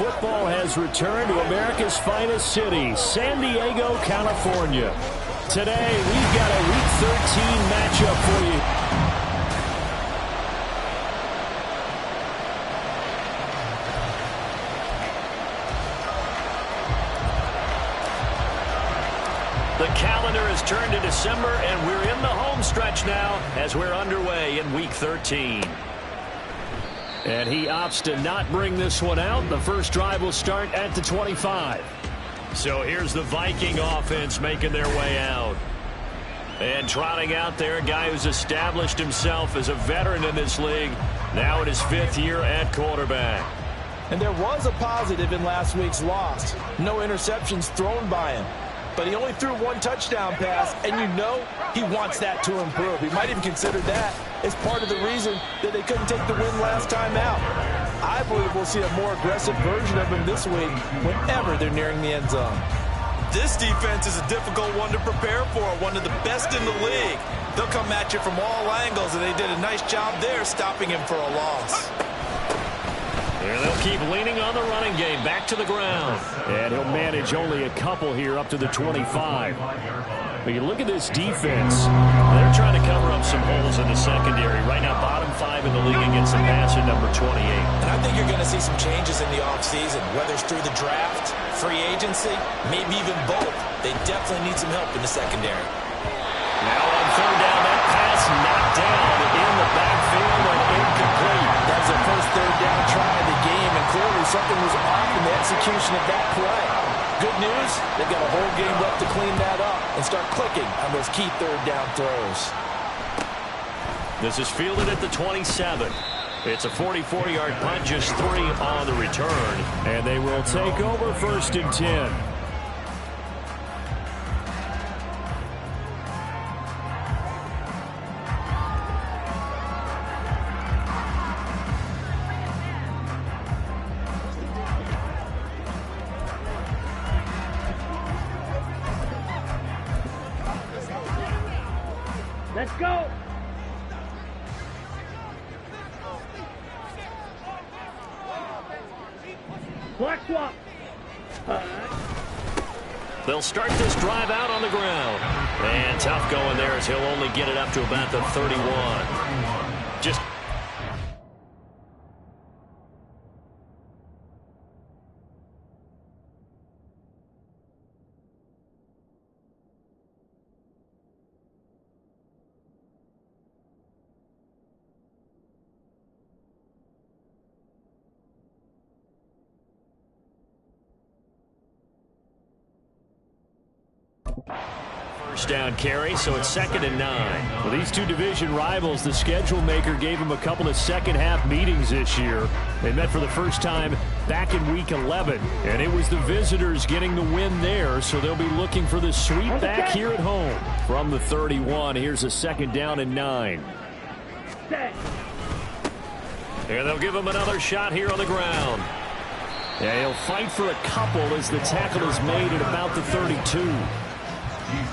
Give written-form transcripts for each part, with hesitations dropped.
football has returned to America's finest city, San Diego, California. Today, we've got a Week 13 matchup for you. The calendar has turned to December, and we're in the home stretch now as we're underway in Week 13. And he opts to not bring this one out. The first drive will start at the 25. So here's the Viking offense making their way out. And trotting out there, a guy who's established himself as a veteran in this league, now in his 5th year at quarterback. And there was a positive in last week's loss. No interceptions thrown by him. But he only threw 1 touchdown pass, and you know he wants that to improve. He might even consider that as part of the reason that they couldn't take the win last time out. I believe we'll see a more aggressive version of him this week whenever they're nearing the end zone. This defense is a difficult one to prepare for, one of the best in the league. They'll come at you from all angles, and they did a nice job there stopping him for a loss. And they'll keep leaning on the running game, back to the ground. And he'll manage only a couple here up to the 25. But you look at this defense, they're trying to cover up some holes in the secondary. Right now, bottom 5 in the league against the pass at number 28. And I think you're going to see some changes in the offseason, whether it's through the draft, free agency, maybe even both. They definitely need some help in the secondary. Now on 3rd down, that pass knocked down in the backfield and incomplete. That was their first 3rd down try of the game, and clearly something was off in the execution of that play. Good news, they've got a whole game left to clean that up and start clicking on those key 3rd down throws. This is fielded at the 27. It's a 44-yard punt, just 3 on the return. And they will take over 1st and 10. Let's go. Black swap. They'll start this drive out on the ground. And tough going there as he'll only get it up to about the 31. Just first down carry, so it's 2nd and 9. Well, these two division rivals, the schedule maker gave them a couple of second-half meetings this year. They met for the first time back in Week 11, and it was the visitors getting the win there, so they'll be looking for the sweep back here at home. From the 31, here's a 2nd down and 9. And they'll give him another shot here on the ground. Yeah, he'll fight for a couple as the tackle is made at about the 32.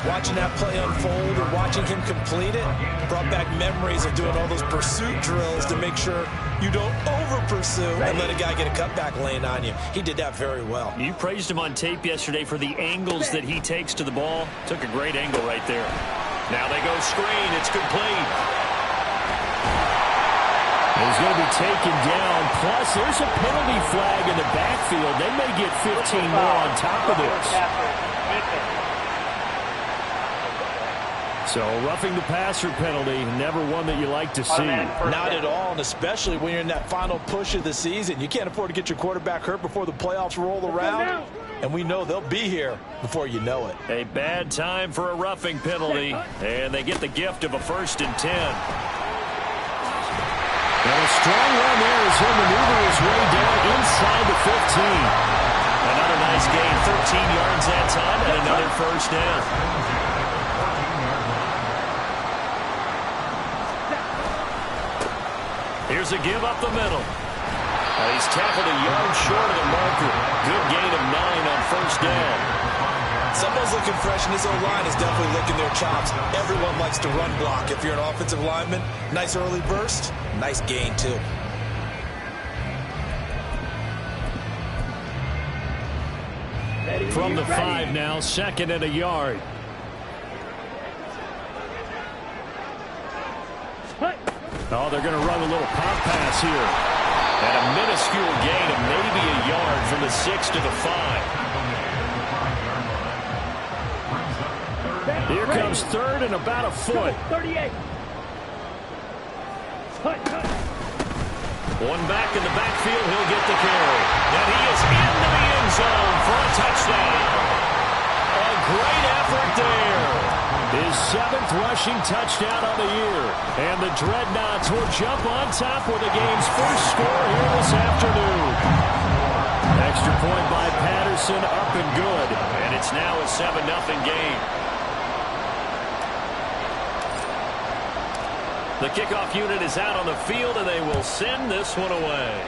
Watching that play unfold and watching him complete it brought back memories of doing all those pursuit drills to make sure you don't over-pursue and let a guy get a cutback lane on you. He did that very well. You praised him on tape yesterday for the angles that he takes to the ball. Took a great angle right there. Now they go screen. It's complete. He's going to be taken down. Plus, there's a penalty flag in the backfield. They may get 15 more on top of this. So, roughing the passer penalty, never one that you like to see. Not at all, and especially when you're in that final push of the season. You can't afford to get your quarterback hurt before the playoffs roll around. And we know they'll be here before you know it. A bad time for a roughing penalty, and they get the gift of a 1st and 10. And a strong run there as he'll maneuver his way down inside the 15. Another nice gain, 13 yards that time, and another 1st down. Here's a give up the middle. He's tackled a yard short of the marker. Good gain of 9 on 1st down. Someone's looking fresh, and this O-line is definitely licking their chops. Everyone likes to run block. If you're an offensive lineman, nice early burst, nice gain too. From the 5 now, 2nd and a yard. Oh, they're going to run a little pop pass here. And a minuscule gain of maybe a yard from the 6 to the 5. Here comes 3rd and about a foot. 38. One back in the backfield, he'll get the carry. And he is into the end zone for a touchdown. A great effort there. His 7th rushing touchdown on the year. And the Dreadnoughts will jump on top with the game's first score here this afternoon. Extra point by Patterson, up and good. And it's now a 7-0 game. The kickoff unit is out on the field, and they will send this one away.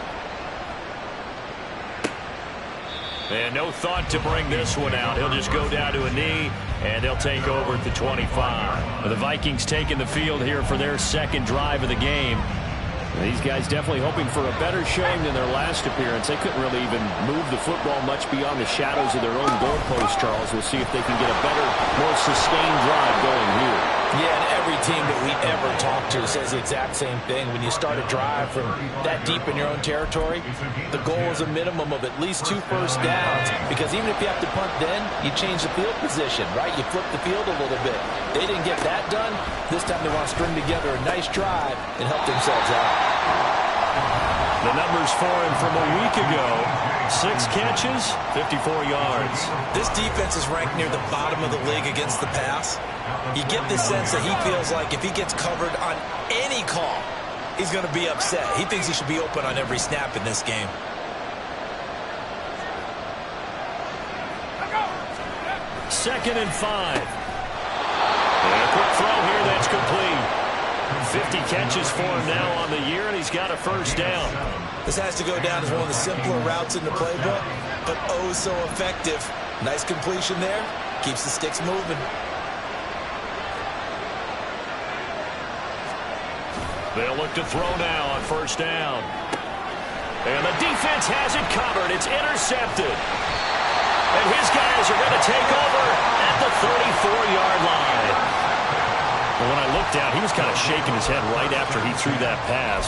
And no thought to bring this one out. He'll just go down to a knee, and they'll take over at the 25. The Vikings taking the field here for their 2nd drive of the game. These guys definitely hoping for a better showing than their last appearance. They couldn't really even move the football much beyond the shadows of their own goalpost, Charles. We'll see if they can get a better, more sustained drive going here. Yeah, and every team that we ever talk to says the exact same thing. When you start a drive from that deep in your own territory, the goal is a minimum of at least 2 first downs. Because even if you have to punt then, you change the field position, right? You flip the field a little bit. They didn't get that done. This time they want to string together a nice drive and help themselves out. The numbers for him from a week ago: 6 catches, 54 yards. This defense is ranked near the bottom of the league against the pass. You get this sense that he feels like if he gets covered on any call, he's going to be upset. He thinks he should be open on every snap in this game. Second and 5. And a quick throw here that's complete. 50 catches for him now on the year, and he's got a first down. This has to go down as one of the simpler routes in the playbook, but oh so effective. Nice completion there. Keeps the sticks moving. They'll look to throw now on first down. And the defense has it covered. It's intercepted. And his guys are going to take over at the 34-yard line. When I looked down, he was kind of shaking his head right after he threw that pass.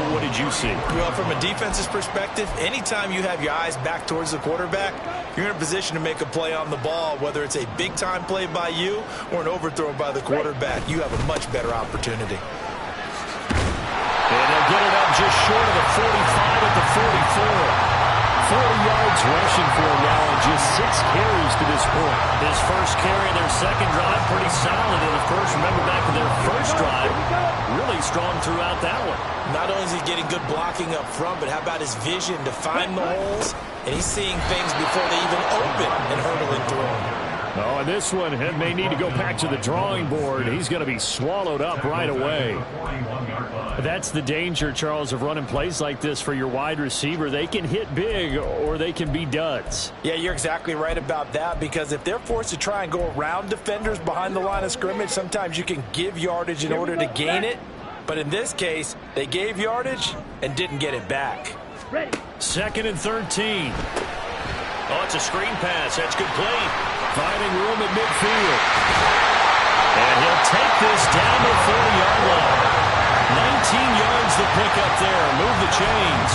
What did you see? Well, from a defense's perspective, anytime you have your eyes back towards the quarterback, you're in a position to make a play on the ball, whether it's a big-time play by you or an overthrow by the quarterback. You have a much better opportunity. And they'll get it up just short of the 45 at the 44. 40 yards rushing for him now and just 6 carries to this point. His first carry of their 2nd drive, pretty solid. And, of course, remember back to their first drive, really strong throughout that one. Not only is he getting good blocking up front, but how about his vision to find the holes? And he's seeing things before they even open and hurdling through them. Oh, and this one may need to go back to the drawing board. He's going to be swallowed up right away. That's the danger, Charles, of running plays like this for your wide receiver. They can hit big or they can be duds. Yeah, you're exactly right about that, because if they're forced to try and go around defenders behind the line of scrimmage, sometimes you can give yardage in order to gain it. But in this case, they gave yardage and didn't get it back. 2nd and 13. Oh, it's a screen pass. That's complete. Finding room at midfield. And he'll take this down the 40-yard line. 19 yards to pick up there. Move the chains.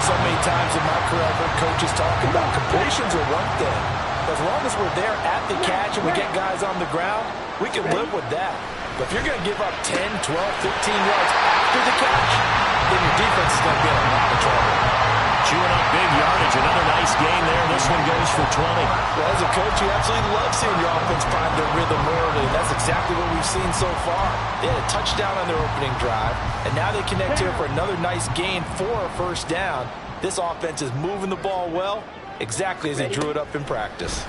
So many times in my career, I've heard coaches talk about completions are one thing. As long as we're there at the catch and we get guys on the ground, we can live with that. But if you're going to give up 10, 12, 15 yards after the catch, then your defense is going to be in a lot of trouble. Chewing up big yardage. Another nice gain there. This one goes for 20. Well, as a coach, you absolutely love seeing your offense find their rhythm early, and that's exactly what we've seen so far. They had a touchdown on their opening drive, and now they connect here for another nice gain for a first down. This offense is moving the ball well, exactly as he drew it up in practice.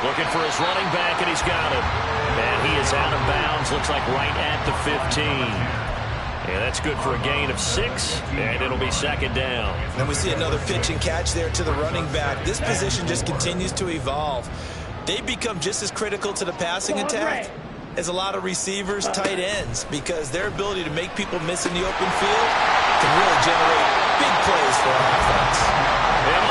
Looking for his running back, and he's got it. And he is out of bounds. Looks like right at the 15. And that's good for a gain of 6, and it'll be 2nd down. And we see another pitch and catch there to the running back. This position just continues to evolve. They become just as critical to the passing attack as a lot of receivers, tight ends, because their ability to make people miss in the open field can really generate big plays for our offense. And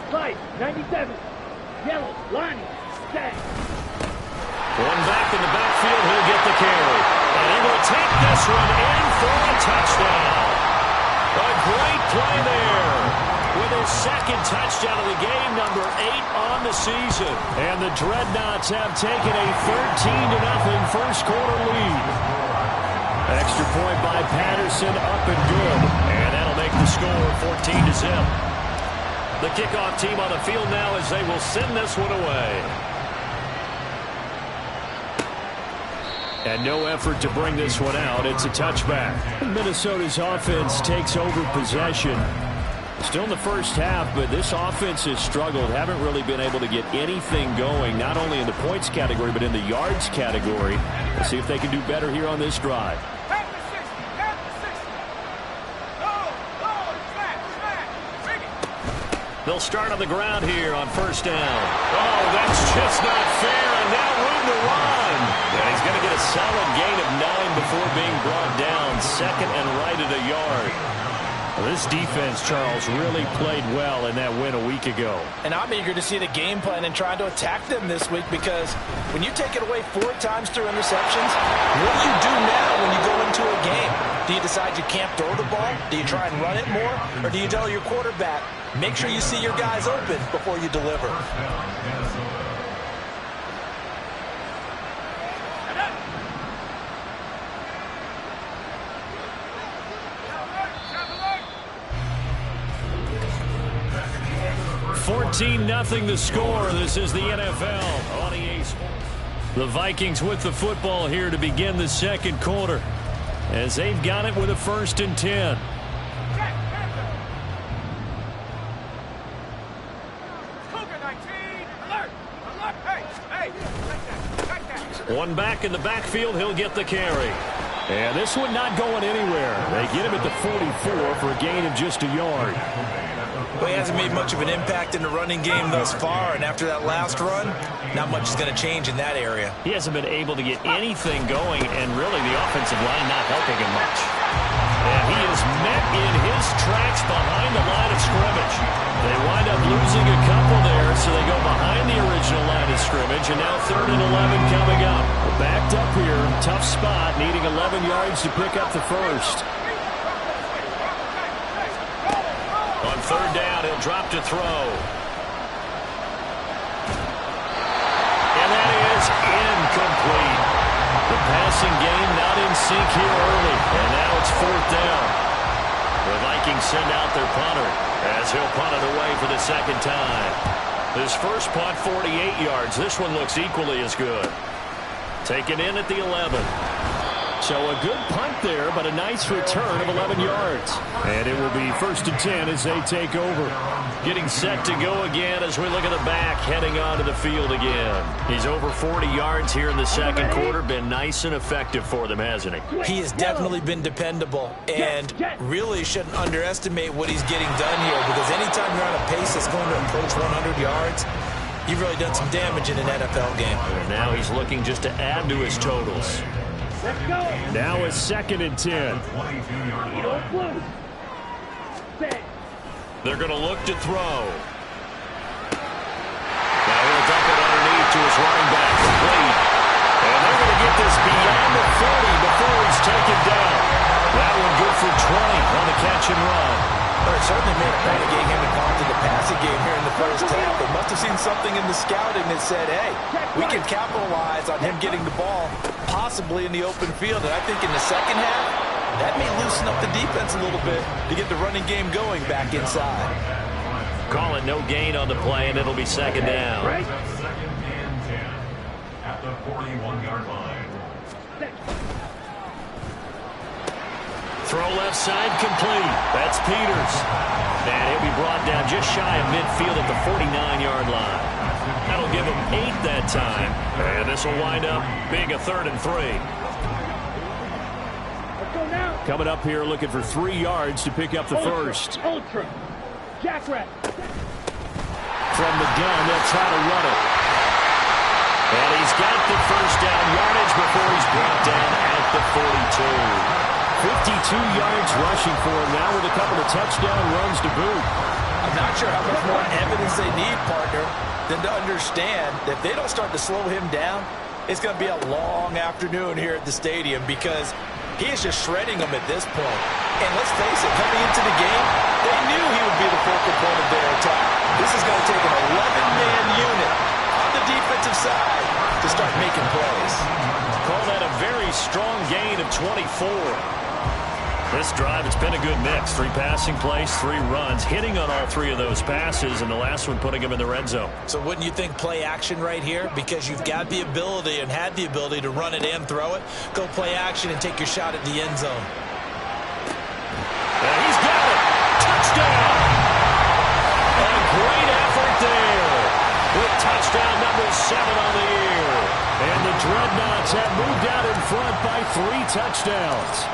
Slide, 97. Yellow, line, set. One back in the backfield, he'll get the carry. And he will take this one in for a touchdown. A great play there. With his second touchdown of the game, number 8 on the season. And the Dreadnoughts have taken a 13-0 first quarter lead. Extra point by Patterson, up and good. And that'll make the score 14-0. The kickoff team on the field now as they will send this one away. And no effort to bring this one out. It's a touchback. Minnesota's offense takes over possession. Still in the first half, but this offense has struggled. Haven't really been able to get anything going, not only in the points category, but in the yards category. We'll see if they can do better here on this drive. They'll start on the ground here on first down. Oh, that's just not fair, and now room to run. And he's going to get a solid gain of 9 before being brought down. Second and right at a yard. Well, this defense, Charles, really played well in that win a week ago. And I'm eager to see the game plan and trying to attack them this week, because when you take it away 4 times through interceptions, what do you do now when you go into a game? Do you decide you can't throw the ball? Do you try and run it more? Or do you tell your quarterback, make sure you see your guys open before you deliver? 14-0 the score. This is the NFL on EA Sports. The Vikings with the football here to begin the second quarter, as they've got it with a 1st and 10. One back in the backfield, he'll get the carry. And this one not going anywhere. They get him at the 44 for a gain of just a yard. Well, he hasn't made much of an impact in the running game thus far, and after that last run, not much is going to change in that area. He hasn't been able to get anything going, and really the offensive line not helping him much. And he is met in his tracks behind the line of scrimmage. They wind up losing a couple there, so they go behind the original line of scrimmage, and now 3rd and 11 coming up. Backed up here, tough spot, needing 11 yards to pick up the first. On 3rd down, he'll drop to throw. And that is incomplete. The passing game not in sync here early, and now it's 4th down. The Vikings send out their punter as he'll punt it away for the second time. His first punt, 48 yards. This one looks equally as good. Taken in at the 11. So a good punt there, but a nice return of 11 yards. And it will be 1st and 10 as they take over. Getting set to go again as we look at the back, heading onto the field again. He's over 40 yards here in the second quarter. Been nice and effective for them, hasn't he? He has definitely been dependable, and really shouldn't underestimate what he's getting done here, because anytime you're on a pace that's going to approach 100 yards, you've really done some damage in an NFL game. And now he's looking just to add to his totals. Let's go. Now it's 2nd and 10. They're going to look to throw. Now he'll dump it underneath to his running back, complete. And they're going to get this beyond the 40 before he's taken down. That one good for 20 on the catch and run. Well, it certainly made a point of getting him involved in the passing game here in the first half. They must have seen something in the scouting that said, hey, we can capitalize on him getting the ball possibly in the open field. And I think in the second half, that may loosen up the defense a little bit to get the running game going back inside. Call it no gain on the play, and it'll be 2nd down. Right. At the 41-yard line. Throw left side, complete. That's Peters. And he'll be brought down just shy of midfield at the 49-yard line. That'll give him 8 that time. And this will wind up being a 3rd and 3. Let's go now. Coming up here looking for 3 yards to pick up the first. Ultra. Jackrabbit. From the gun, they'll try to run it. And he's got the first down yardage before he's brought down at the 42. 52 yards rushing for him now with a couple of touchdown runs to boot. I'm not sure how much more evidence they need, partner, than to understand that if they don't start to slow him down, it's going to be a long afternoon here at the stadium because he is just shredding them at this point. And let's face it, coming into the game, they knew he would be the focal point of their attack. This is going to take an 11-man unit on the defensive side to start making plays. Call that a very strong gain of 24. This drive, it's been a good mix. 3 passing plays, 3 runs, hitting on all 3 of those passes, and the last one putting him in the red zone. So wouldn't you think play action right here? Because you've got the ability and had the ability to run it and throw it. Go play action and take your shot at the end zone. And he's got it. Touchdown. A great effort there with touchdown number 7 on the year. And the Dreadnoughts have moved out in front by 3 touchdowns.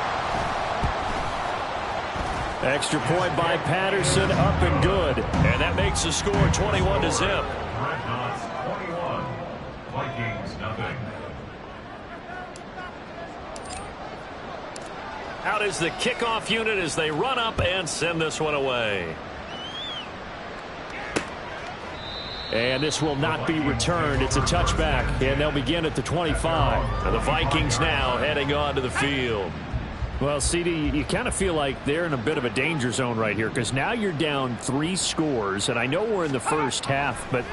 Extra point by Patterson, up and good. And that makes the score 21-0. Dreadnoughts 21, Vikings nothing. Out is the kickoff unit as they run up and send this one away. And this will not be returned. It's a touchback, and they'll begin at the 25. And the Vikings now heading onto the field. Well, CD, you kind of feel like they're in a bit of a danger zone right here because now you're down 3 scores, and I know we're in the first half, but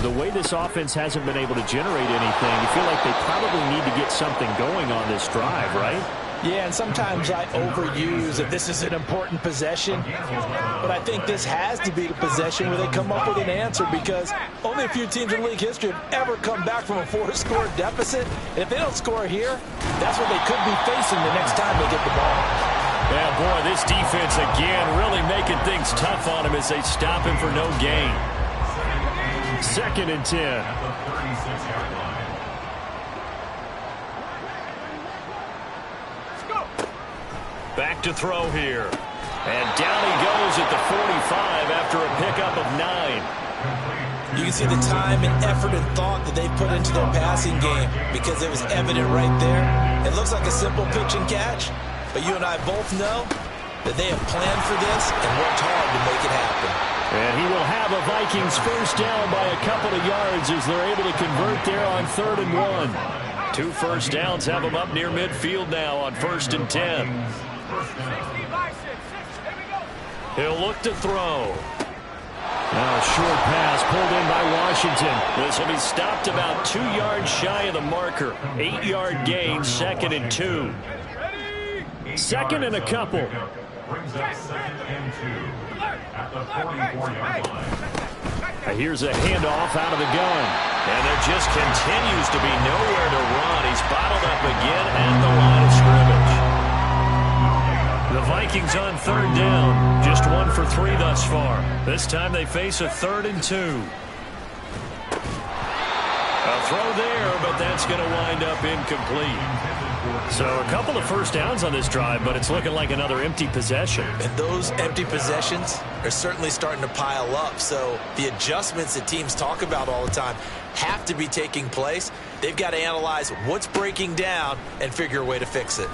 the way this offense hasn't been able to generate anything, you feel like they probably need to get something going on this drive, right? Yeah, and sometimes I overuse that this is an important possession, but I think this has to be the possession where they come up with an answer because only a few teams in league history have ever come back from a 4-score deficit. And if they don't score here, that's what they could be facing the next time they get the ball. Yeah, boy, this defense again really making things tough on him as they stop him for no gain. 2nd and 10. At the 36-yard line. Back to throw here. And down he goes at the 45 after a pickup of 9. You can see the time and effort and thought that they've put into their passing game because it was evident right there. It looks like a simple pitch and catch, but you and I both know that they have planned for this and worked hard to make it happen. And he will have a Vikings first down by a couple of yards as they're able to convert there on 3rd and 1. 2 first downs have them up near midfield now on 1st and 10. He'll look to throw. Now a short pass pulled in by Washington. This will be stopped about 2 yards shy of the marker. 8-yard gain, 2nd and 2. 2nd and a couple. Brings up 2nd and 2 at the 44-yard line. Here's a handoff out of the gun. And there just continues to be nowhere to run. He's bottled up again at the line of scrimmage. The Vikings on 3rd down. Just 1 for 3 thus far. This time they face a 3rd and 2. A throw there, but that's going to wind up incomplete. So a couple of first downs on this drive, but it's looking like another empty possession. And those empty possessions are certainly starting to pile up. So the adjustments that teams talk about all the time have to be taking place. They've got to analyze what's breaking down and figure a way to fix it.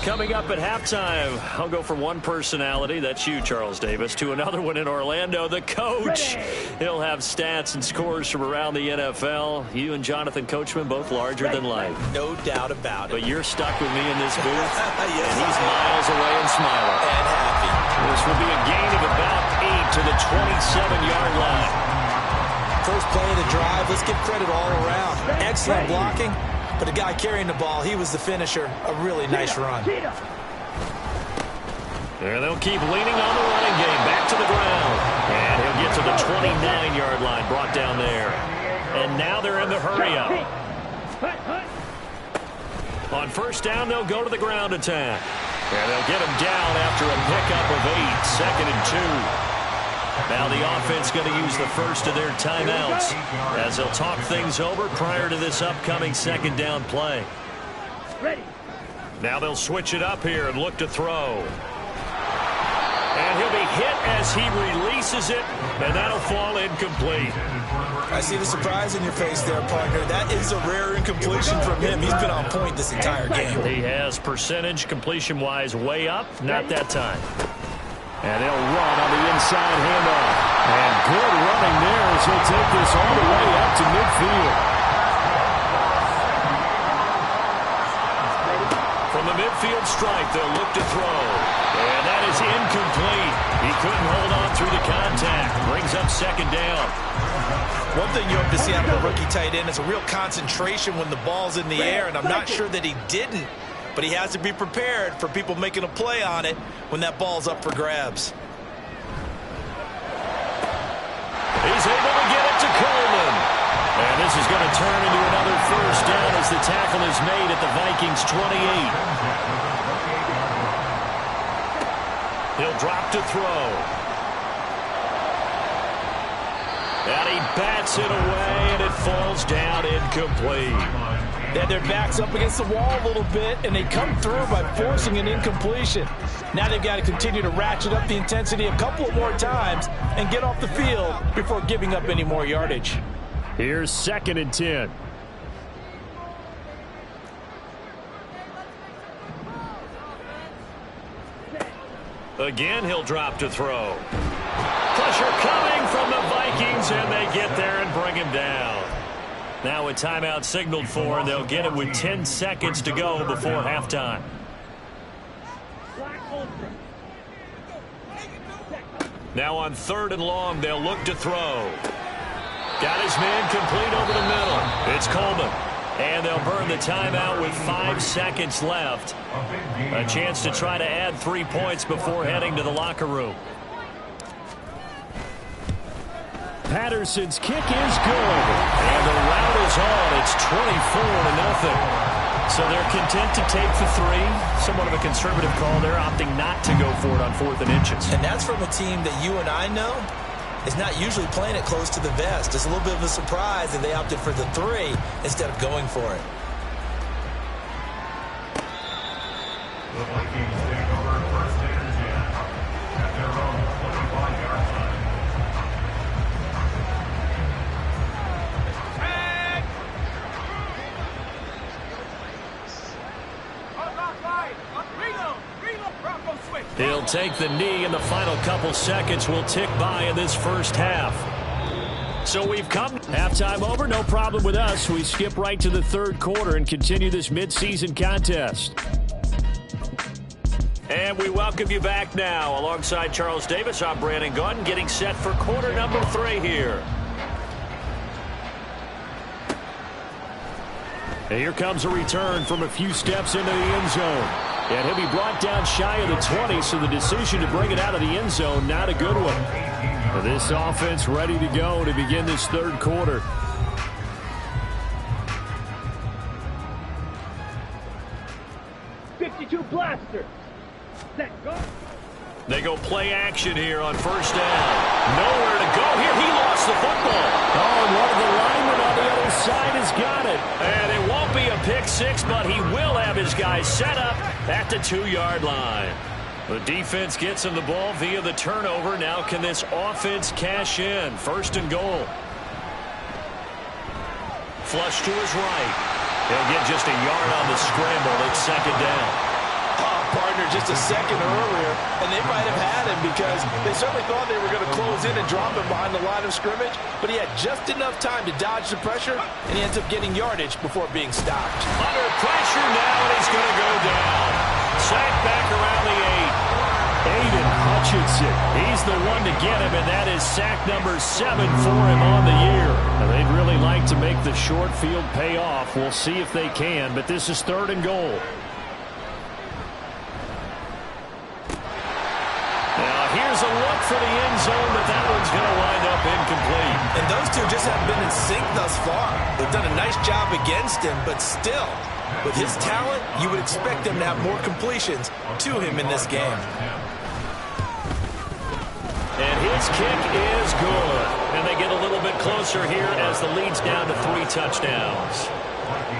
Coming up at halftime, I'll go from one personality, that's you, Charles Davis, to another one in Orlando, the coach. He'll have stats and scores from around the NFL. You and Jonathan Coachman, both larger than life. No doubt about it. But you're stuck with me in this booth, Yes, and he's miles away and smiling. And happy. This will be a gain of about 8 to the 27-yard line. First play of the drive, let's give credit all around. Excellent blocking. But the guy carrying the ball, he was the finisher. A really nice run. There they'll keep leaning on the running game. Back to the ground. And he'll get to the 29-yard line. Brought down there. And now they're in the hurry-up. On 1st down, they'll go to the ground attack. And they'll get him down after a pickup of 8. 2nd and 2. Now the offense going to use the first of their timeouts as they'll talk things over prior to this upcoming 2nd down play. Ready. Now they'll switch it up here and look to throw. And he'll be hit as he releases it, and that'll fall incomplete. I see the surprise in your face there, partner. That is a rare incompletion from him. He's been on point this entire game. He has percentage completion-wise way up, not that time. And they'll run on the inside handoff. And good running there as he'll take this all the way up to midfield. From the midfield stripe, they'll look to throw. And that is incomplete. He couldn't hold on through the contact. Brings up second down. One thing you hope to see out of a rookie tight end is a real concentration when the ball's in the air, and I'm not sure that he didn't, but he has to be prepared for people making a play on it when that ball's up for grabs. He's able to get it to Coleman. And this is going to turn into another first down as the tackle is made at the Vikings 28. He'll drop to throw. And he bats it away, and it falls down incomplete. They had their backs up against the wall a little bit, and they come through by forcing an incompletion. Now they've got to continue to ratchet up the intensity a couple of more times and get off the field before giving up any more yardage. Here's 2nd and 10. Again, he'll drop to throw. Pressure coming from the Vikings, and they get there and bring him down. Now a timeout signaled for, and they'll get it with 10 seconds to go before halftime. Now on 3rd and long, they'll look to throw. Got his man complete over the middle. It's Coleman. And they'll burn the timeout with 5 seconds left. A chance to try to add 3 points before heading to the locker room. Patterson's kick is good. And the route is on. It's 24-0. So they're content to take the 3. Somewhat of a conservative call. They're opting not to go for it on 4th and inches. And that's from a team that you and I know is not usually playing it close to the vest. It's a little bit of a surprise that they opted for the 3 instead of going for it. The Vikings take over 1st and 10 at their own 25-yard line. He'll take the knee, and the final couple seconds will tick by in this first half. So we've come. Halftime over, no problem with us. We skip right to the 3rd quarter and continue this midseason contest. And we welcome you back now. Alongside Charles Davis, I'm Brandon Gaudin, getting set for quarter number 3 here. And here comes a return from a few steps into the end zone. And he'll be brought down shy of the 20, so the decision to bring it out of the end zone, not a good one. This offense ready to go to begin this 3rd quarter. Blaster. Set, go. They go play action here on 1st down. Nowhere to go here. He lost the football. Oh, and one of the linemen on the other side has got it. And it won't be a pick 6, but he will have his guys set up at the 2-yard line. The defense gets him the ball via the turnover. Now can this offense cash in? 1st and goal. Flush to his right. He'll get just a yard on the scramble. It's 2nd down. Partner just a second earlier, and they might have had him because they certainly thought they were going to close in and drop him behind the line of scrimmage, but he had just enough time to dodge the pressure, and he ends up getting yardage before being stopped. Under pressure now, and he's going to go down. Sacked back around the 8. Aiden Hutchinson, he's the one to get him, and that is sack number 7 for him on the year. Now, they'd really like to make the short field pay off. We'll see if they can, but this is 3rd and goal. Here's a look for the end zone, but that one's going to wind up incomplete. And those two just haven't been in sync thus far. They've done a nice job against him, but still, with his talent, you would expect them to have more completions to him in this game. And his kick is good. And they get a little bit closer here as the lead's down to 3 touchdowns.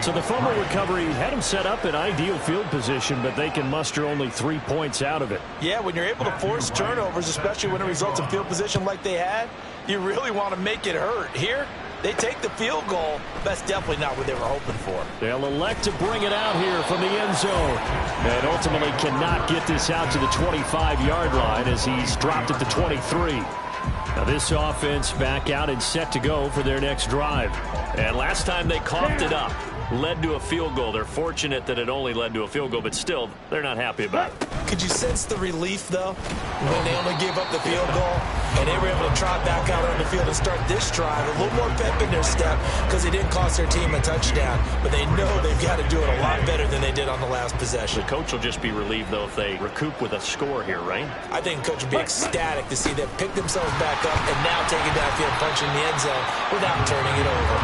So the fumble recovery had him set up in ideal field position, but they can muster only 3 points out of it. Yeah, when you're able to force turnovers, especially when it results in field position like they had, you really want to make it hurt. Here, They take the field goal. That's definitely not what they were hoping for. They'll elect to bring it out here from the end zone. And ultimately cannot get this out to the 25-yard line as he's dropped at the 23. Now this offense back out and set to go for their next drive. And last time they coughed it up, led to a field goal. They're fortunate that it only led to a field goal, but still, they're not happy about it. Could you sense the relief, though, when they only gave up the field goal and they were able to trot back out on the field and start this drive? A little more pep in their step because they didn't cost their team a touchdown, but they know they've got to do it a lot better than they did on the last possession. The coach will just be relieved, though, if they recoup with a score here, right? I think the coach will be ecstatic to see them pick themselves back up and now take it downfield, punching the end zone without turning it over.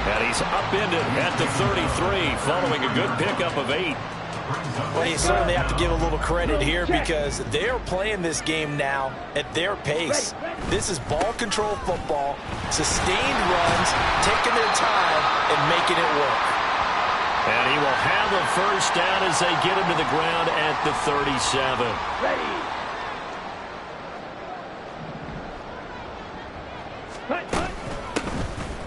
And he's upended at the 33 following a good pickup of 8. Well, you certainly have to give a little credit here because they're playing this game now at their pace. This is ball control football, sustained runs, taking their time and making it work. And he will have a first down as they get him to the ground at the 37. Ready.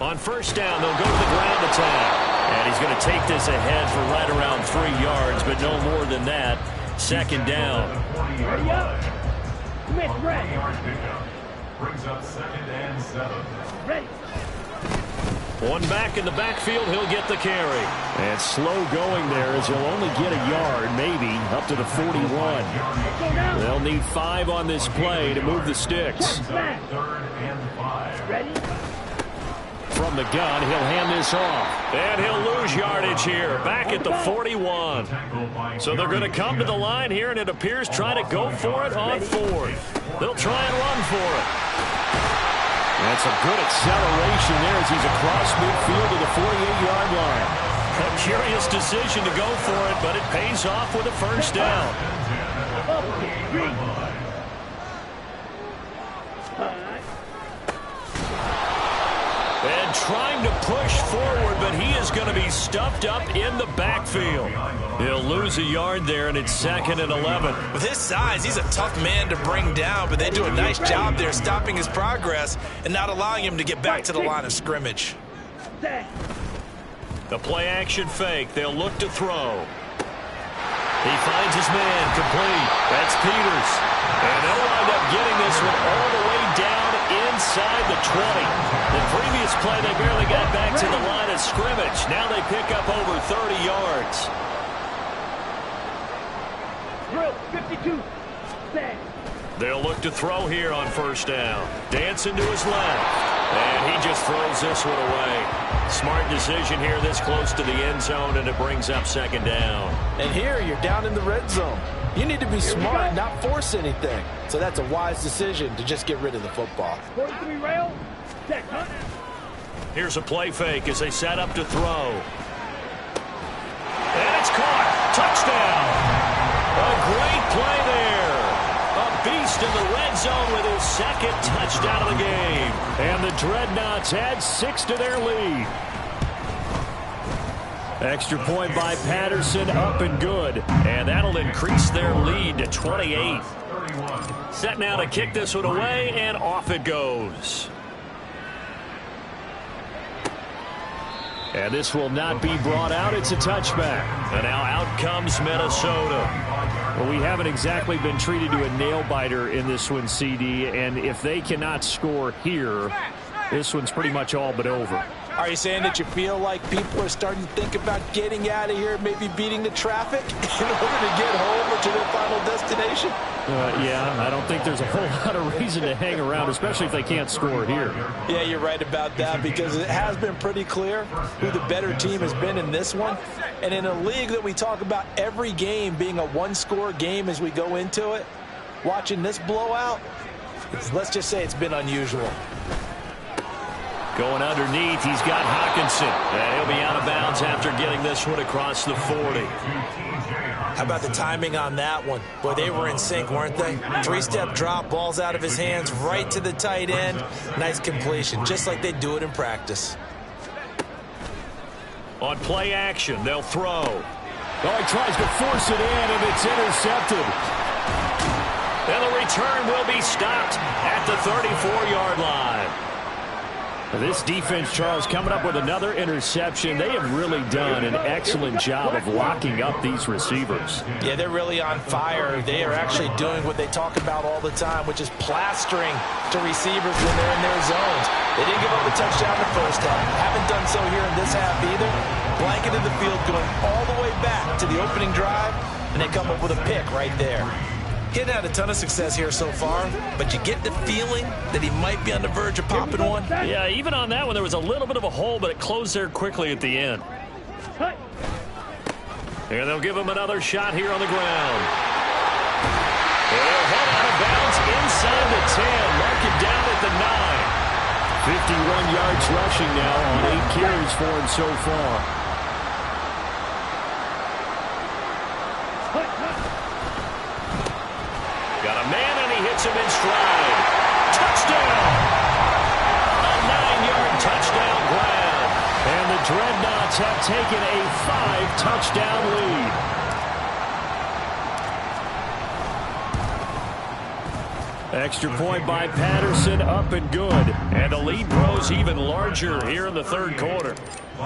On first down, they'll go to the ground attack. And he's going to take this ahead for right around 3 yards, but no more than that. Second down. Ready up. Smith, ready. Brings up 2nd and 7. Ready. One back in the backfield, he'll get the carry. And slow going there as he'll only get a yard, maybe, up to the 41. They'll need 5 on this play to move the sticks. 3rd and 5. Ready. From the gun, he'll hand this off. And he'll lose yardage here, back at the 41. So they're going to come to the line here, and it appears try to go for it on 4th. They'll try and run for it. That's a good acceleration there as he's across midfield to the 48-yard line. A curious decision to go for it, but it pays off with a first down. And trying to push forward, but he is going to be stuffed up in the backfield. He'll lose a yard there, and it's 2nd and 11. With his size, he's a tough man to bring down, but they do a nice job there stopping his progress and not allowing him to get back to the line of scrimmage. The play-action fake. They'll look to throw. He finds his man complete. That's Peters. And they'll wind up getting this one all the way down inside the 20. The previous play, they barely got back to the line of scrimmage. Now they pick up over 30 yards. Drill, 52. Set. They'll look to throw here on first down. Dancing to his left. And he just throws this one away. Smart decision here this close to the end zone, and it brings up 2nd down. And here you're down in the red zone. You need to be smart, not force anything. So that's a wise decision to just get rid of the football. 43 rail. Set, huh? Here's a play fake as they set up to throw. And it's caught. Touchdown. A great play there. A beast in the red zone with his 2nd touchdown of the game. And the Dreadnoughts add 6 to their lead. Extra point by Patterson, up and good. And that'll increase their lead to 28. Set now to kick this one away, and off it goes. And this will not be brought out. It's a touchback. And now out comes Minnesota. Well, we haven't exactly been treated to a nail-biter in this one, CD. And if they cannot score here, this one's pretty much all but over. Are you saying that you feel like people are starting to think about getting out of here, maybe beating the traffic in order to get home or to their final destination? Yeah, I don't think there's a whole lot of reason to hang around, especially if they can't score here. Yeah, you're right about that because it has been pretty clear who the better team has been in this one. And in a league that we talk about every game being a one-score game as we go into it, watching this blowout, let's just say it's been unusual. Going underneath, he's got Hawkinson. And he'll be out of bounds after getting this one across the 40. How about the timing on that one? Boy, they were in sync, weren't they? 3-step drop, balls out of his hands, right to the tight end. Nice completion, just like they do it in practice. On play action, they'll throw. Oh, he tries to force it in, and it's intercepted. And the return will be stopped at the 34-yard line. This defense, Charles, coming up with another interception. They have really done an excellent job of locking up these receivers. Yeah, they're really on fire. They are actually doing what they talk about all the time, which is plastering to receivers when they're in their zones. They didn't give up a touchdown in the first half. Haven't done so here in this half either. Blanketed the field going all the way back to the opening drive, and they come up with a pick right there. He hadn't had a ton of success here so far, but you get the feeling that he might be on the verge of popping one. Yeah, even on that one, there was a little bit of a hole, but it closed there quickly at the end. And they'll give him another shot here on the ground. They'll head out of bounds inside the 10. Mark it down at the 9. 51 yards rushing now on 8 carries for him so far. Got a man, and he hits him in stride. Touchdown! A 9-yard touchdown grab. And the Dreadnoughts have taken a 5-touchdown lead. Extra point by Patterson, up and good. And the lead grows even larger here in the third quarter.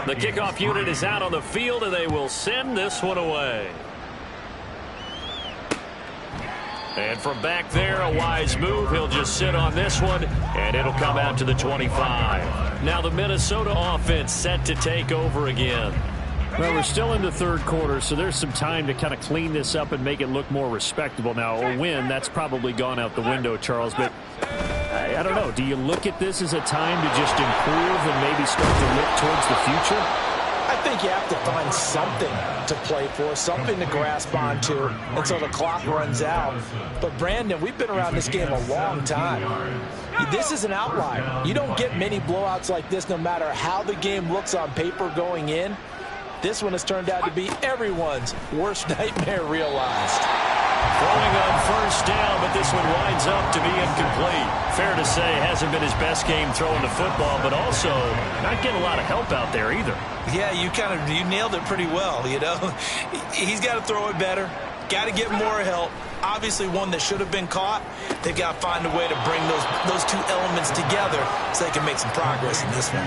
The kickoff unit is out on the field, and they will send this one away. And from back there, a wise move. He'll just sit on this one, and it'll come out to the 25. Now the Minnesota offense set to take over again. Well, we're still in the third quarter, so there's some time to kind of clean this up and make it look more respectable. Now, a win, that's probably gone out the window, Charles, but I don't know. Do you look at this as a time to just improve and maybe start to look towards the future? I think you have to find something to play for, something to grasp onto until the clock runs out. But, Brandon, we've been around this game a long time. This is an outlier. You don't get many blowouts like this no matter how the game looks on paper going in. This one has turned out to be everyone's worst nightmare realized. Throwing on first down, but this one winds up to be incomplete. Fair to say, hasn't been his best game throwing the football, but also not getting a lot of help out there either. Yeah, you nailed it pretty well, you know. He's got to throw it better. Got to get more help. Obviously one that should have been caught. They've got to find a way to bring those two elements together so they can make some progress in this one.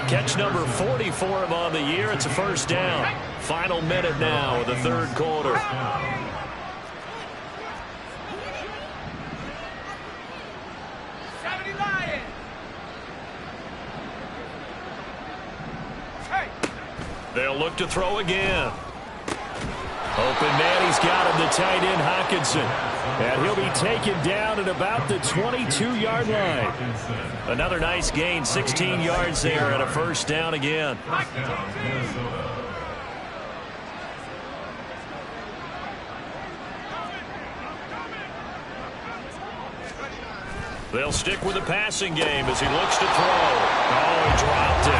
Catch number 40 for him on the year. It's a first down. Final minute now of the third quarter. They'll look to throw again. Open man, he's got him, the tight end Hockenson. And he'll be taken down at about the 22-yard line. Another nice gain, 16 yards there, and a first down again. They'll stick with the passing game as he looks to throw. Oh, he dropped it.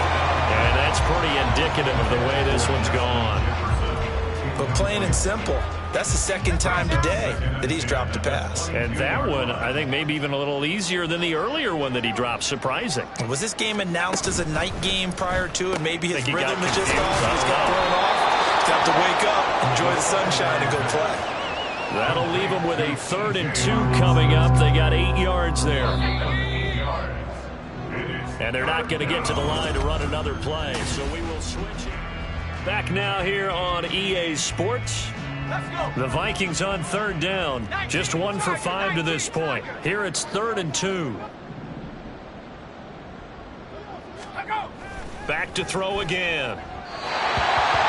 And that's pretty indicative of the way this one's gone. But plain and simple, that's the second time today that he's dropped a pass. And that one, I think, maybe even a little easier than the earlier one that he dropped. Surprising. Was this game announced as a night game prior to, and maybe his rhythm is just off? He's got thrown off. He's got to wake up, enjoy the sunshine, and go play. That'll leave them with a 3rd and 2 coming up. They got 8 yards there. And they're not going to get to the line to run another play, so we will switch it. Back now here on EA Sports. The Vikings on 3rd down. Just 1 for 5 to this point. Here it's 3rd and 2. Back to throw again.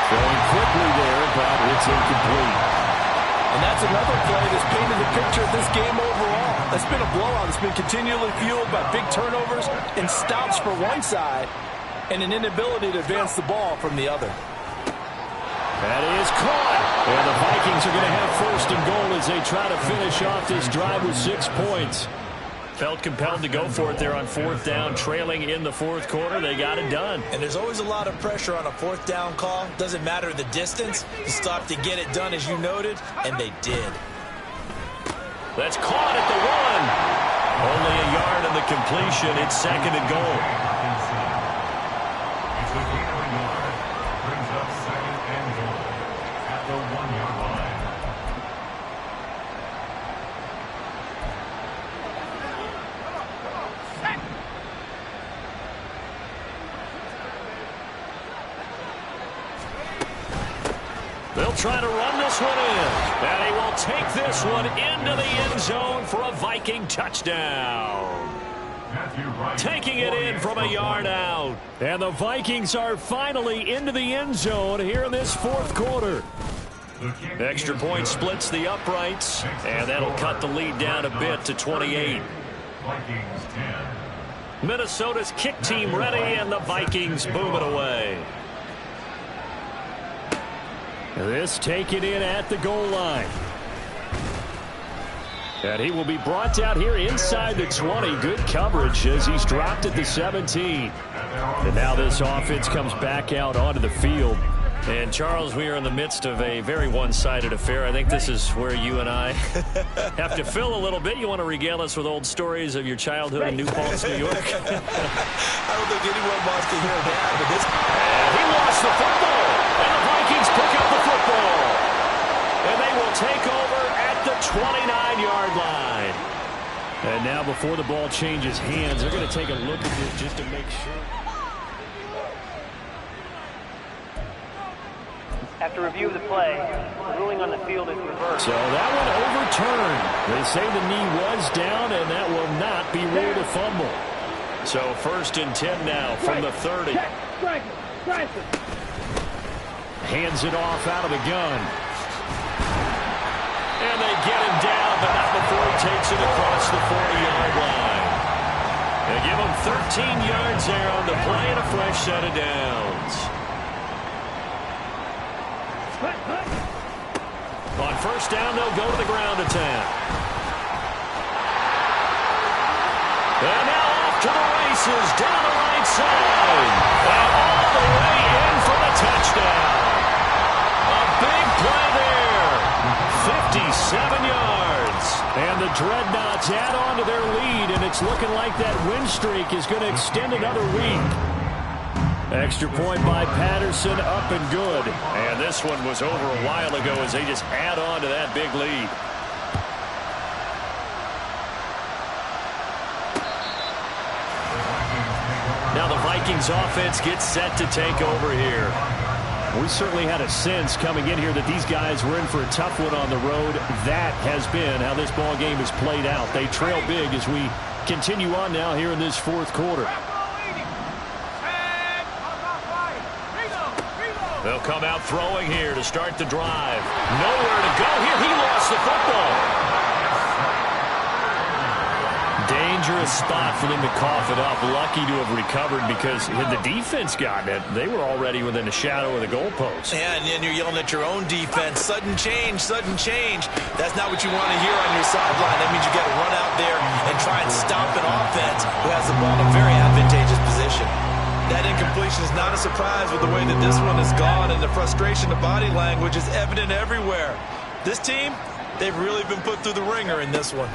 Throwing quickly there, but it's incomplete. And that's another play that's painted the picture of this game overall. It's been a blowout. It's been continually fueled by big turnovers and stops for one side and an inability to advance the ball from the other. That is caught. And the Vikings are going to have 1st and goal as they try to finish off this drive with 6 points. Felt compelled to go for it there on 4th down, trailing in the 4th quarter. They got it done. And there's always a lot of pressure on a 4th down call. Doesn't matter the distance. You stop to get it done, as you noted, and they did. That's caught at the 1. Only a yard in the completion. It's 2nd and goal. Brings up 2nd and goal at the 1-yard line. trying to run this one in. And he will take this one into the end zone for a Viking touchdown. Taking it in from a yard out. And the Vikings are finally into the end zone here in this fourth quarter. Extra point splits the uprights, and that'll cut the lead down a bit to 28. Vikings 10. Minnesota's kick team ready, and the Vikings boom it away. This taken in at the goal line. And he will be brought down here inside the 20. Good coverage as he's dropped at the 17. And now this offense comes back out onto the field. And, Charles, we are in the midst of a very one-sided affair. I think this is where you and I have to fill a little bit. You want to regale us with old stories of your childhood in New Paltz, New York? I don't think anyone wants to hear that. But this... And he lost the football. And the Vikings pick up the football. And they will take over at the 29-yard line. And now before the ball changes hands, they're going to take a look at this just to make sure. After review of the play, the ruling on the field is reversed. So that one overturned. They say the knee was down, and that will not be ruled a fumble. So 1st and 10 now from the 30. Hands it off out of the gun. And they get him down, but not before he takes it across the 40-yard line. They give him 13 yards there on the play and a fresh set of downs. On 1st down, they'll go to the ground attack. And now off to the races, down the right side. And all the way in for the touchdown. A big play there. 57 yards. And the Dreadnoughts add on to their lead, and it's looking like that win streak is going to extend another week. Extra point by Patterson, up and good. And this one was over a while ago as they just add on to that big lead. Now the Vikings offense gets set to take over here. We certainly had a sense coming in here that these guys were in for a tough one on the road. That has been how this ball game has played out. They trail big as we continue on now here in this fourth quarter. They'll come out throwing here to start the drive. Nowhere to go here. He lost the football. Dangerous spot for them to cough it up. Lucky to have recovered because had the defense gotten it, they were already within a shadow of the goalpost. Yeah, and then you're yelling at your own defense. Sudden change, sudden change. That's not what you want to hear on your sideline. That means you got to run out there and try and stop an offense who has the ball in a very advantageous position. That incompletion is not a surprise with the way that this one has gone, and the frustration, the body language is evident everywhere. This team, they've really been put through the ringer in this one.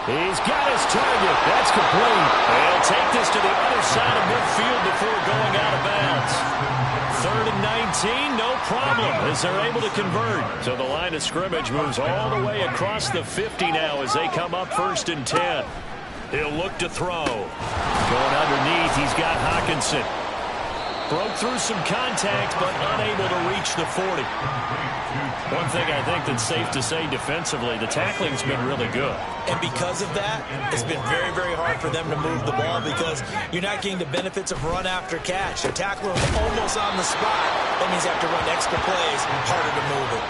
He's got his target. That's complete. They'll take this to the other side of midfield before going out of bounds. 3rd and 19, no problem as they're able to convert. So the line of scrimmage moves all the way across the 50 now as they come up 1st and 10. He'll look to throw. Going underneath, he's got Hawkinson. Broke through some contact, but unable to reach the 40. One thing I think that's safe to say defensively, the tackling's been really good. And because of that, it's been very, very hard for them to move the ball because you're not getting the benefits of run after catch. They're tackling almost on the spot. That means you have to run extra plays, harder to move it.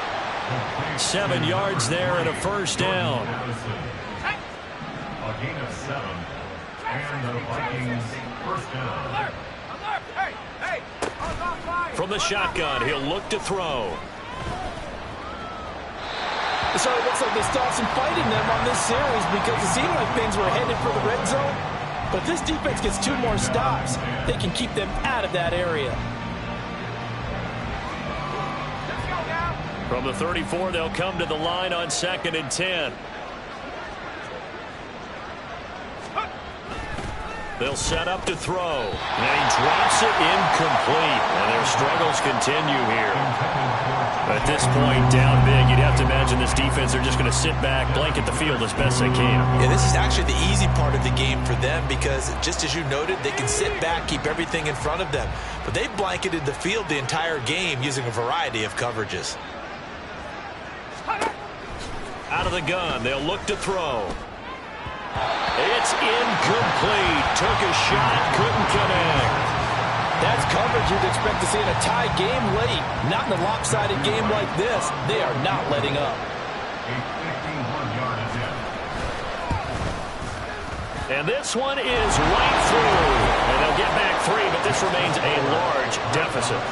7 yards there and a 1st down. A gain of 7. And the Vikings 1st down. From the shotgun, he'll look to throw. So it looks like they stopped some fight in them on this series because it seemed like things were headed for the red zone. But if this defense gets 2 more stops, they can keep them out of that area. From the 34, they'll come to the line on 2nd and 10. They'll set up to throw. And he drops it incomplete. And their struggles continue here. At this point, down big, you'd have to imagine this defense are just going to sit back, blanket the field as best they can. Yeah, this is actually the easy part of the game for them because, just as you noted, they can sit back, keep everything in front of them. But they've blanketed the field the entire game using a variety of coverages. Out of the gun, they'll look to throw. It's incomplete. Took a shot, couldn't connect. That's coverage you'd expect to see in a tie game late. Not in a lopsided game like this. They are not letting up. A 51-yard attempt. And this one is right through. And they'll get back 3, but this remains a large deficit.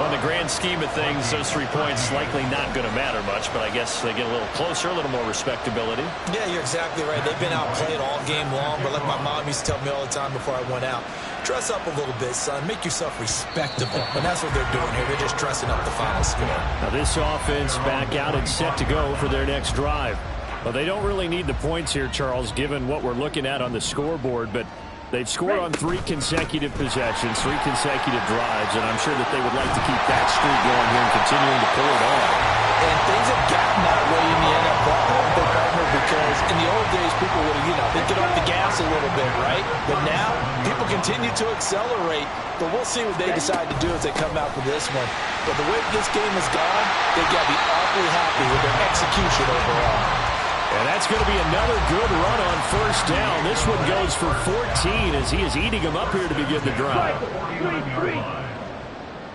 On the grand scheme of things, those 3 points likely not going to matter much, but I guess they get a little closer, a little more respectability. Yeah, you're exactly right. They've been outplayed all game long, but like my mom used to tell me all the time before I went out, dress up a little bit, son. Make yourself respectable. And that's what they're doing here. They're just dressing up the final score. Now this offense back out and set to go for their next drive. Well, they don't really need the points here, Charles, given what we're looking at on the scoreboard, but they've scored on 3 consecutive possessions, 3 consecutive drives, and I'm sure that they would like to keep that streak going here and continuing to pull it on. And things have gotten that way in the NFL, partner, because in the old days, people would, they'd get off the gas a little bit, right? But now, people continue to accelerate. But we'll see what they decide to do as they come out for this one. But the way this game has gone, they've got to be awfully happy with their execution overall. And that's going to be another good run on first down. This one goes for 14 as he is eating them up here to begin the drive. 3-3.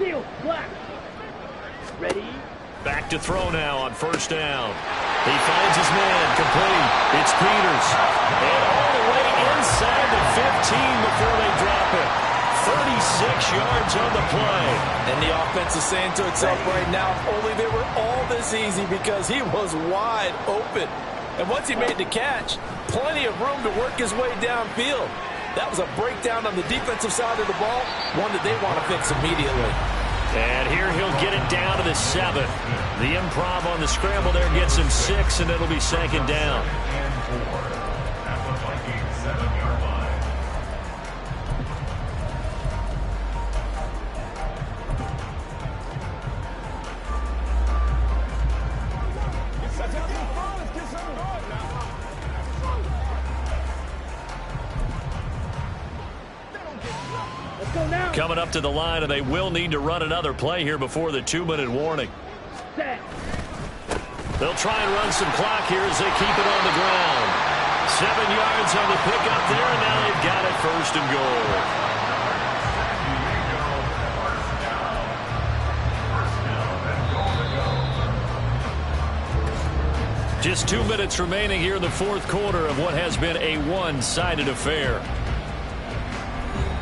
Steal, black. Ready? Back to throw now on first down. He finds his man, complete. It's Peters. And all the way inside the 15 before they drop it. 36 yards on the play. And the offense is saying to itself right now, if only they were all this easy, because he was wide open. And once he made the catch, plenty of room to work his way downfield. That was a breakdown on the defensive side of the ball, one that they want to fix immediately. And here he'll get it down to the 7. The improv on the scramble there gets him 6, and it'll be second down. And 4 at the Vikings 7-yard line. Let's go now. Coming up to the line, and they will need to run another play here before the 2-minute warning. Set. They'll try and run some clock here as they keep it on the ground. 7 yards on the pickup there, and now they've got it first and goal. Just 2 minutes remaining here in the fourth quarter of what has been a one-sided affair.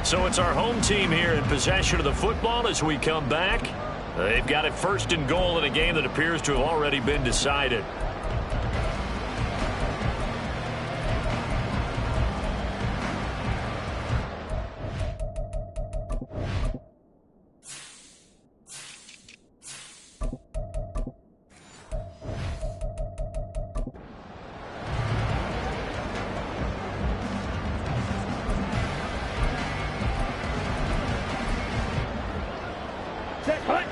So it's our home team here in possession of the football as we come back. They've got it first and goal in a game that appears to have already been decided. Set. Hut.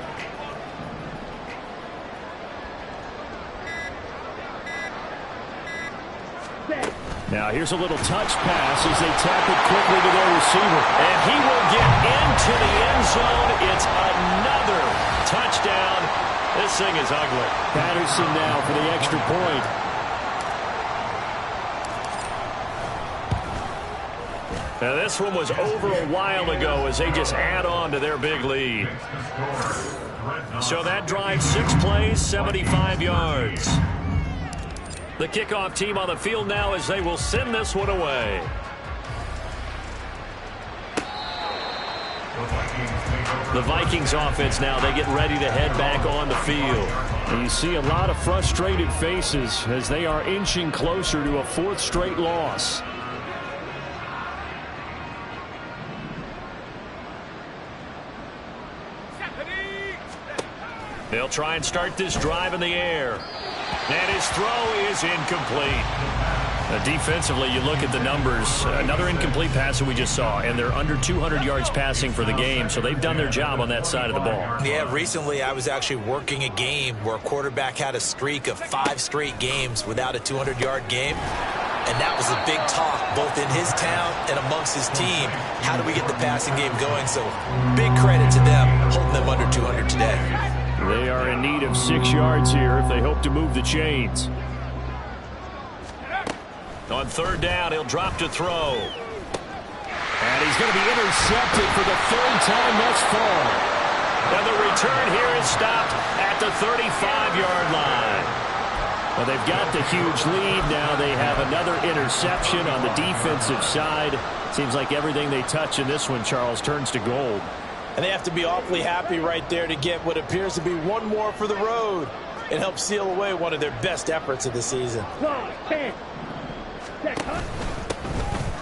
Set. Now here's a little touch pass as they tap it quickly to their receiver. And he will get into the end zone. It's another touchdown. This thing is ugly. Patterson now for the extra point. Now this one was over a while ago as they just add on to their big lead. So that drive 6 plays, 75 yards. The kickoff team on the field now as they will send this one away. The Vikings offense now, they get ready to head back on the field. And you see a lot of frustrated faces as they are inching closer to a 4th straight loss. They'll try and start this drive in the air. And his throw is incomplete. Defensively, you look at the numbers. Another incomplete pass that we just saw, and they're under 200 yards passing for the game, so they've done their job on that side of the ball. Yeah, recently I was actually working a game where a quarterback had a streak of 5 straight games without a 200-yard game, and that was a big talk both in his town and amongst his team. How do we get the passing game going? So big credit to them holding them under 200 today. They are in need of 6 yards here if they hope to move the chains. On third down, he'll drop to throw. And he's going to be intercepted for the 3rd time thus far. And the return here is stopped at the 35-yard line. Well, they've got the huge lead. Now they have another interception on the defensive side. Seems like everything they touch in this one, Charles, turns to gold. And they have to be awfully happy right there to get what appears to be one more for the road. It helps seal away one of their best efforts of the season. 10.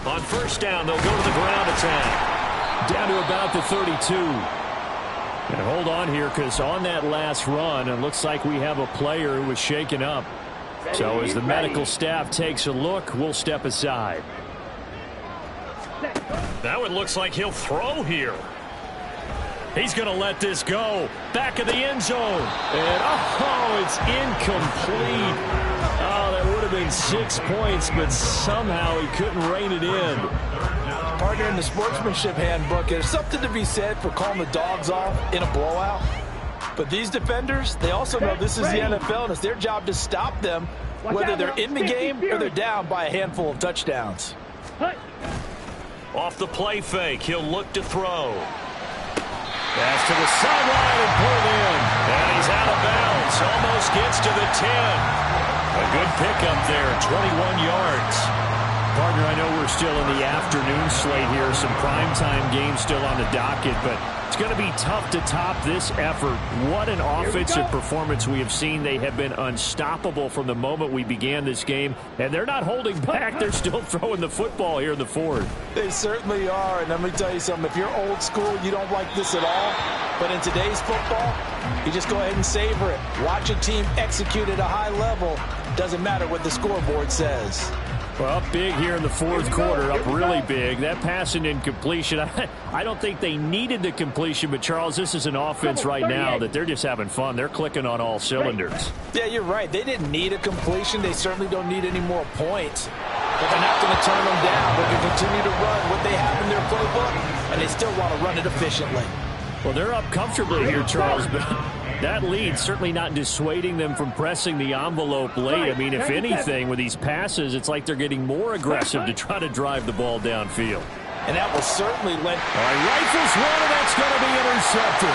On first down, they'll go to the ground attack. Down to about the 32. And hold on here, because on that last run, it looks like we have a player who was shaken up. So as the medical staff takes a look, we'll step aside. Now it looks like he'll throw here. He's going to let this go. Back of the end zone. And, oh, it's incomplete. Oh, that would have been 6 points, but somehow he couldn't rein it in. Partner, in the sportsmanship handbook, there's something to be said for calling the dogs off in a blowout. But these defenders, they also know this is the NFL, and it's their job to stop them, whether they're in the game or they're down by a handful of touchdowns. Off the play fake, he'll look to throw. Pass to the sideline and pulled in. And he's out of bounds. Almost gets to the 10. A good pickup there, 21 yards. Partner, I know we're still in the afternoon slate here. Some primetime games still on the docket, but it's going to be tough to top this effort. What an offensive performance we have seen. They have been unstoppable from the moment we began this game, and they're not holding back. They're still throwing the football here in the fourth. They certainly are, and let me tell you something. If you're old school, you don't like this at all. But in today's football, you just go ahead and savor it. Watch a team execute at a high level. Doesn't matter what the scoreboard says. Well, up big here in the fourth quarter, up really big. That pass and incompletion, I don't think they needed the completion, but, Charles, this is an offense right now that they're just having fun. They're clicking on all cylinders. Yeah, you're right. They didn't need a completion. They certainly don't need any more points. But they're not going to turn them down. They're going to continue to run what they have in their playbook, and they still want to run it efficiently. Well, they're up comfortably here, Charles, but that lead certainly not dissuading them from pressing the envelope late. I mean, if anything, with these passes, it's like they're getting more aggressive to try to drive the ball downfield. And that will certainly let... All right, rifles one, and that's going to be intercepted.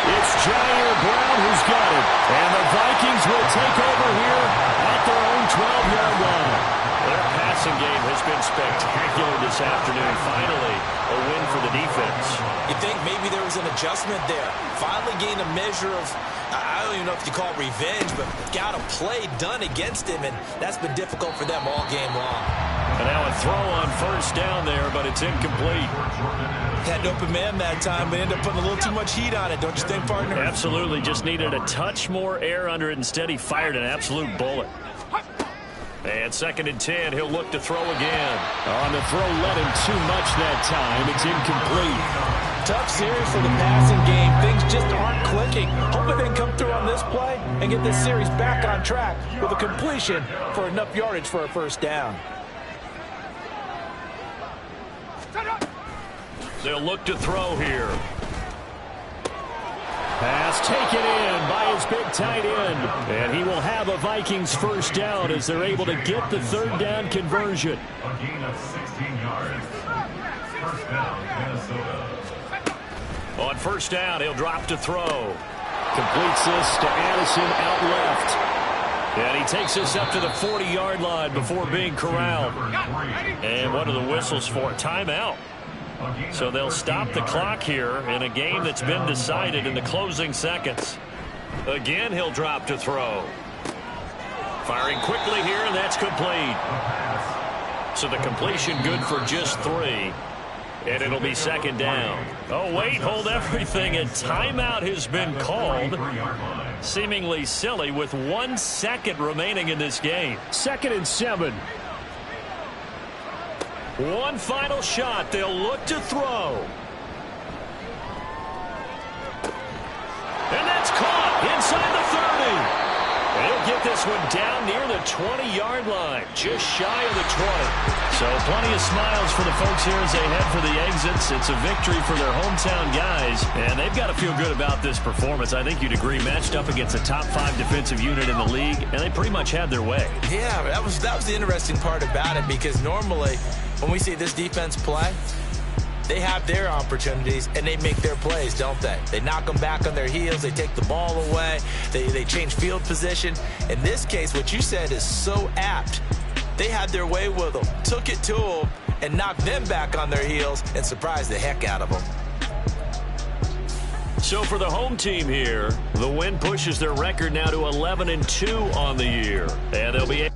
It's Jair Brown who's got it. And the Vikings will take over here at their own 12-yard line. Their passing game has been spectacular this afternoon. Finally, a win for the defense. You think maybe there was an adjustment there. Finally gained a measure of, I don't even know if you call it revenge, but got a play done against him, and that's been difficult for them all game long. And now a throw on first down there, but it's incomplete. Had an open man that time, but ended up putting a little too much heat on it, don't you think, partner? Absolutely. Just needed a touch more air under it. Instead, he fired an absolute bullet. And 2nd and 10, he'll look to throw again. On the throw, let him too much that time. It's incomplete. Tough series for the passing game. Things just aren't clicking. Hopefully they can come through on this play and get this series back on track with a completion for enough yardage for a first down. They'll look to throw here. Pass taken in by his big tight end. And he will have a Vikings first down as they're able to get the 3rd down conversion. A gain of 16 yards. First down, Minnesota. On first down, he'll drop to throw. Completes this to Addison out left. And he takes this up to the 40-yard line before being corralled. And what are the whistles for? Timeout. So they'll stop the clock here in a game that's been decided in the closing seconds. Again, he'll drop to throw. Firing quickly here, and that's complete. So the completion good for just 3. And it'll be 2nd down. Oh, wait, hold everything. A timeout has been called. Seemingly silly with 1 second remaining in this game. 2nd and 7. One final shot. They'll look to throw. And that's caught inside the 30. They'll get this one down near the 20-yard line, just shy of the 20. So plenty of smiles for the folks here as they head for the exits. It's a victory for their hometown guys, and they've got to feel good about this performance. I think you'd agree, matched up against a top-5 defensive unit in the league, and they pretty much had their way. Yeah, that was the interesting part about it, because normally when we see this defense play, they have their opportunities, and they make their plays, don't they? They knock them back on their heels. They take the ball away. They change field position. In this case, what you said is so apt. They had their way with them, took it to them, and knocked them back on their heels and surprised the heck out of them. So for the home team here, the win pushes their record now to 11-2 on the year. And they'll be